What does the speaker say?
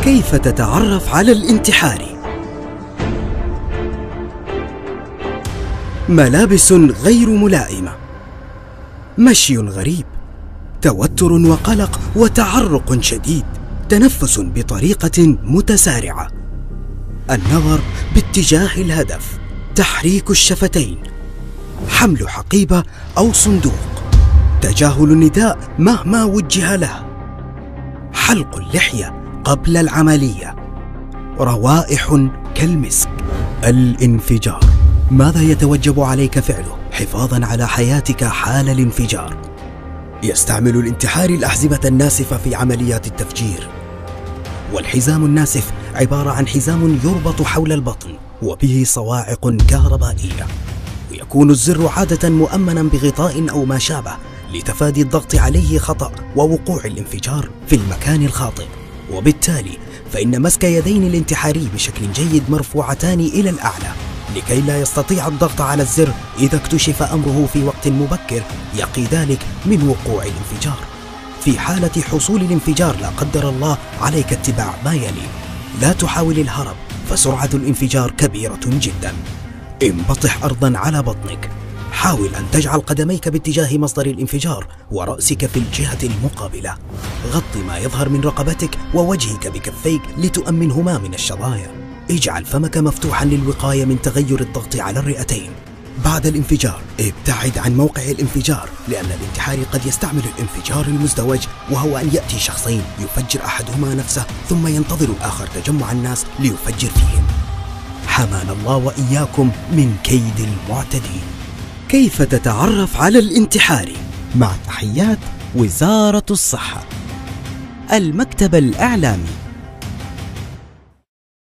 كيف تتعرف على الانتحاري؟ ملابس غير ملائمة، مشي غريب، توتر وقلق وتعرق شديد، تنفس بطريقة متسارعة، النظر باتجاه الهدف، تحريك الشفتين، حمل حقيبة أو صندوق، تجاهل النداء مهما وجه له، حلق اللحية قبل العملية، روائح كالمسك. الانفجار، ماذا يتوجب عليك فعله حفاظاً على حياتك حال الانفجار؟ يستعمل الانتحاري الأحزمة الناسفة في عمليات التفجير، والحزام الناسف عبارة عن حزام يربط حول البطن وبه صواعق كهربائية، ويكون الزر عادة مؤمناً بغطاء أو ما شابه لتفادي الضغط عليه خطأ ووقوع الانفجار في المكان الخاطئ. وبالتالي فإن مسك يدين الانتحاري بشكل جيد مرفوعتان إلى الأعلى لكي لا يستطيع الضغط على الزر إذا اكتشف أمره في وقت مبكر يقي ذلك من وقوع الانفجار. في حالة حصول الانفجار لا قدر الله عليك اتباع ما يلي: لا تحاول الهرب فسرعة الانفجار كبيرة جدا. انبطح أرضا على بطنك، حاول أن تجعل قدميك باتجاه مصدر الانفجار ورأسك في الجهة المقابلة. غط ما يظهر من رقبتك ووجهك بكفيك لتؤمنهما من الشظايا. اجعل فمك مفتوحا للوقاية من تغير الضغط على الرئتين. بعد الانفجار ابتعد عن موقع الانفجار، لأن الانتحاري قد يستعمل الانفجار المزدوج، وهو أن يأتي شخصين يفجر أحدهما نفسه ثم ينتظر الآخر تجمع الناس ليفجر فيهم. حمانا الله وإياكم من كيد المعتدين. كيف تتعرف على الانتحاري؟ مع تحيات وزارة الصحة، المكتب الإعلامي.